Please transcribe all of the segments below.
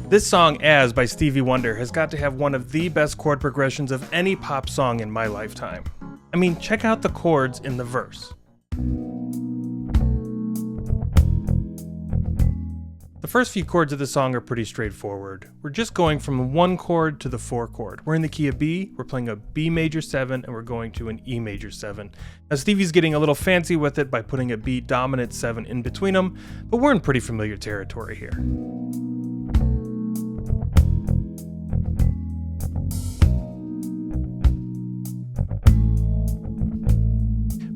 This song, As by Stevie Wonder, has got to have one of the best chord progressions of any pop song in my lifetime. I mean, check out the chords in the verse. The first few chords of the song are pretty straightforward. We're just going from one chord to the 4 chord. We're in the key of B, we're playing a B major 7, and we're going to an E major 7. Now Stevie's getting a little fancy with it by putting a B dominant 7 in between them, but we're in pretty familiar territory here.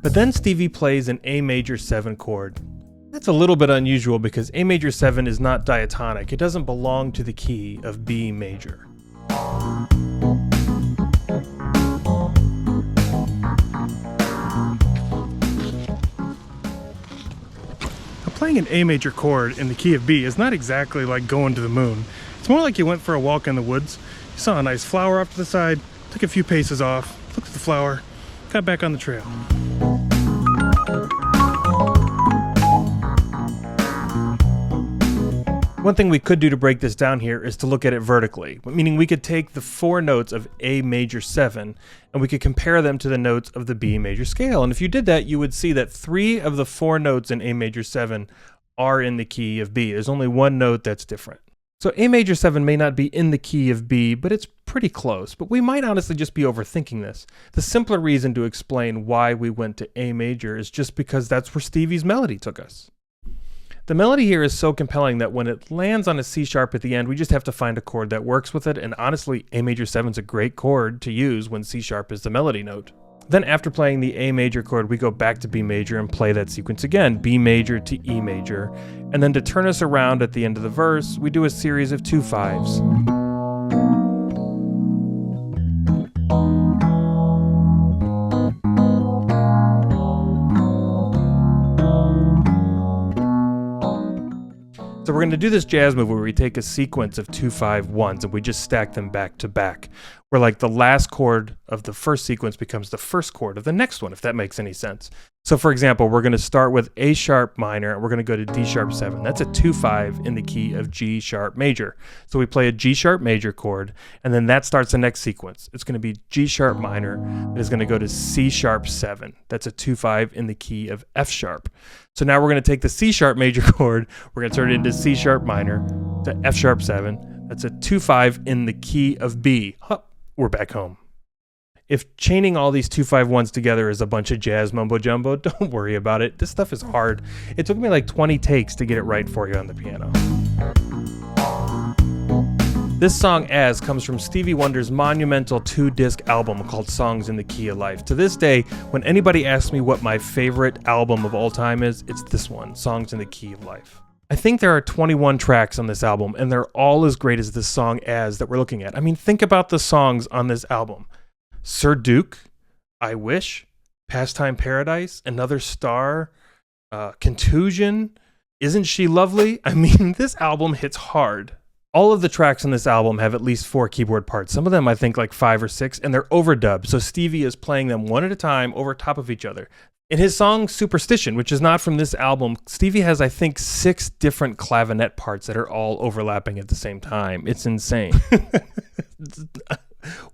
But then Stevie plays an A major 7 chord. That's a little bit unusual because A major 7 is not diatonic. It doesn't belong to the key of B major. Playing an A major chord in the key of B is not exactly like going to the moon. It's more like you went for a walk in the woods, you saw a nice flower off to the side, took a few paces off, looked at the flower, got back on the trail. One thing we could do to break this down here is to look at it vertically, meaning we could take the 4 notes of A major 7 and we could compare them to the notes of the B major scale. And if you did that, you would see that 3 of the 4 notes in A major 7 are in the key of B. There's only one note that's different. So A major 7 may not be in the key of B, but it's pretty close. But we might honestly just be overthinking this. The simpler reason to explain why we went to A major is just because that's where Stevie's melody took us. The melody here is so compelling that when it lands on a C sharp at the end, we just have to find a chord that works with it, and honestly, A major 7 is a great chord to use when C sharp is the melody note. Then after playing the A major chord, we go back to B major and play that sequence again, B major to E major, and then to turn us around at the end of the verse, we do a series of 2 5s. So we're going to do this jazz move where we take a sequence of 2 5 1s and we just stack them back to back, where like the last chord of the first sequence becomes the first chord of the next one, if that makes any sense. So for example, we're going to start with A sharp minor and we're going to go to D sharp 7. That's a 2 5 in the key of G sharp major. So we play a G sharp major chord, and then that starts the next sequence. It's going to be G sharp minor that is going to go to C sharp 7. That's a 2 5 in the key of F sharp. So now we're going to take the C sharp major chord, we're going to turn it into C sharp minor to F sharp 7. That's a 2 5 in the key of B. We're back home. If chaining all these 2 5 1s together is a bunch of jazz mumbo jumbo, don't worry about it. This stuff is hard. It took me like 20 takes to get it right for you on the piano. This song, As, comes from Stevie Wonder's monumental 2-disc album called Songs in the Key of Life. To this day, when anybody asks me what my favorite album of all time is, it's this one, Songs in the Key of Life. I think there are 21 tracks on this album, and they're all as great as this song, As, that we're looking at. I mean, think about the songs on this album. Sir Duke, I Wish, Pastime Paradise, Another Star, Contusion, Isn't She Lovely? I mean, this album hits hard. All of the tracks on this album have at least 4 keyboard parts. Some of them I think like 5 or 6, and they're overdubbed, so Stevie is playing them one at a time over top of each other. In his song Superstition, which is not from this album, Stevie has I think 6 different clavinet parts that are all overlapping at the same time. It's insane.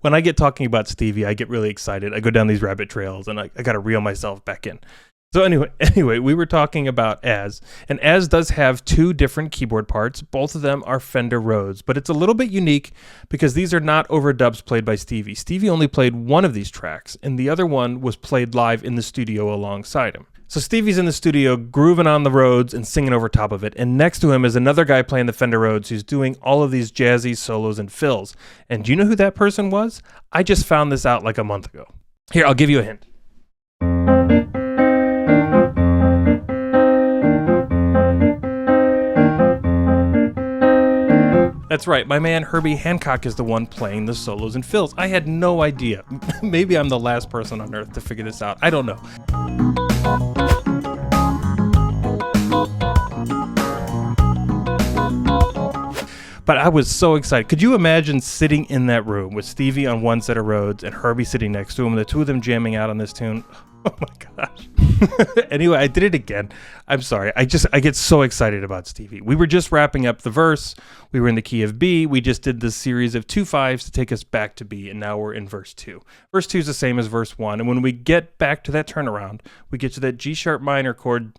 When I get talking about Stevie, I get really excited. I go down these rabbit trails and I got to reel myself back in. So anyway, we were talking about As, and As does have 2 different keyboard parts. Both of them are Fender Rhodes, but it's a little bit unique because these are not overdubs played by Stevie. Stevie only played one of these tracks, and the other one was played live in the studio alongside him. So Stevie's in the studio grooving on the Rhodes and singing over top of it, and next to him is another guy playing the Fender Rhodes who's doing all of these jazzy solos and fills. And do you know who that person was? I just found this out like a month ago. Here, I'll give you a hint. That's right, my man Herbie Hancock is the one playing the solos and fills. I had no idea. Maybe I'm the last person on earth to figure this out. I don't know. But I was so excited. Could you imagine sitting in that room with Stevie on one set of Rhodes and Herbie sitting next to him, and the two of them jamming out on this tune? Oh my gosh. Anyway, I did it again. I'm sorry. I get so excited about Stevie. We were just wrapping up the verse. We were in the key of B. We just did this series of 2 5s to take us back to B, and now we're in verse 2. Verse 2 is the same as verse 1, and when we get back to that turnaround, we get to that G sharp minor chord.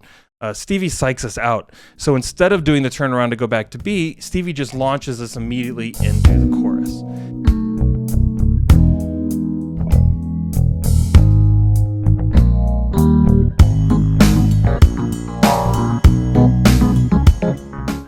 Stevie psychs us out. So instead of doing the turnaround to go back to B, Stevie just launches us immediately into the chorus.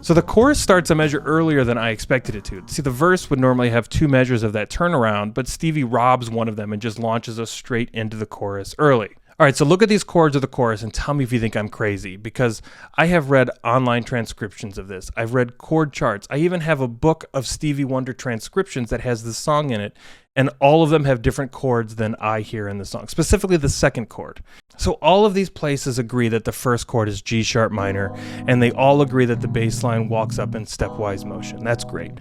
So the chorus starts a measure earlier than I expected it to. See, the verse would normally have 2 measures of that turnaround, but Stevie robs one of them and just launches us straight into the chorus early. All right, so look at these chords of the chorus and tell me if you think I'm crazy, because I have read online transcriptions of this. I've read chord charts. I even have a book of Stevie Wonder transcriptions that has this song in it, and all of them have different chords than I hear in the song, specifically the second chord. So all of these places agree that the first chord is G sharp minor, and they all agree that the bass line walks up in stepwise motion. That's great.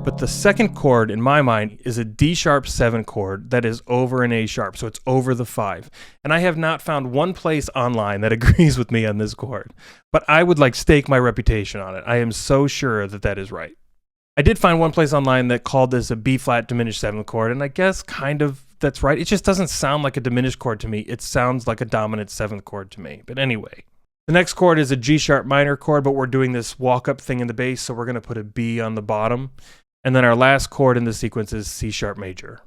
But the second chord, in my mind, is a D sharp 7 chord that is over an A sharp, so it's over the 5. And I have not found one place online that agrees with me on this chord. But I would stake my reputation on it. I am so sure that that is right. I did find one place online that called this a B flat diminished 7th chord, and I guess kind of that's right. It just doesn't sound like a diminished chord to me. It sounds like a dominant 7th chord to me. But anyway, the next chord is a G sharp minor chord, but we're doing this walk up thing in the bass, so we're going to put a B on the bottom. And then our last chord in the sequence is C sharp major.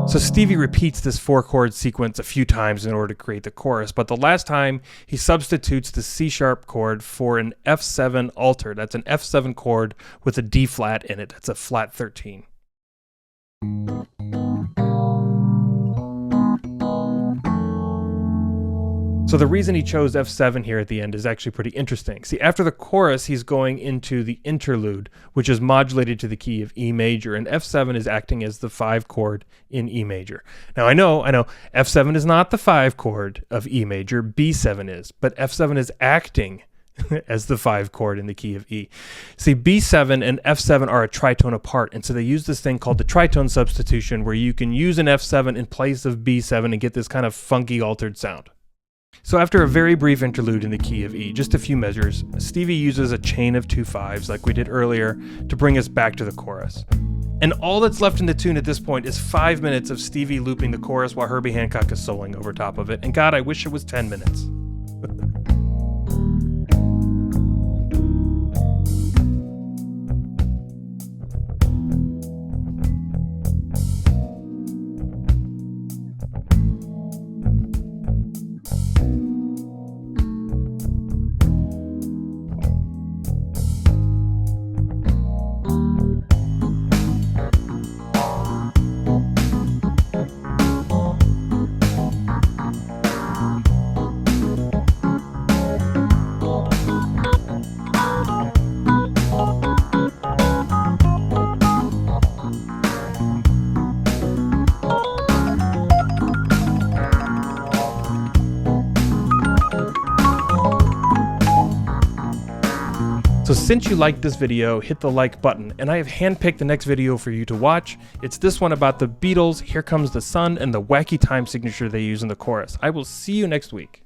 So Stevie repeats this 4-chord sequence a few times in order to create the chorus, but the last time he substitutes the C sharp chord for an F7 altered. That's an F7 chord with a D flat in it. That's a flat 13. So the reason he chose F7 here at the end is actually pretty interesting. See, after the chorus, he's going into the interlude, which is modulated to the key of E major, and F7 is acting as the 5 chord in E major. Now, I know, F7 is not the 5 chord of E major, B7 is, but F7 is acting as the 5 chord in the key of E. See, B7 and F7 are a tritone apart, and so they use this thing called the tritone substitution, where you can use an F7 in place of B7 and get this kind of funky altered sound. So after a very brief interlude in the key of E, just a few measures, Stevie uses a chain of 2 5s like we did earlier to bring us back to the chorus. And all that's left in the tune at this point is 5 minutes of Stevie looping the chorus while Herbie Hancock is soloing over top of it. And God, I wish it was 10 minutes. So since you liked this video, hit the like button, and I have handpicked the next video for you to watch. It's this one about the Beatles, Here Comes the Sun, and the wacky time signature they use in the chorus. I will see you next week.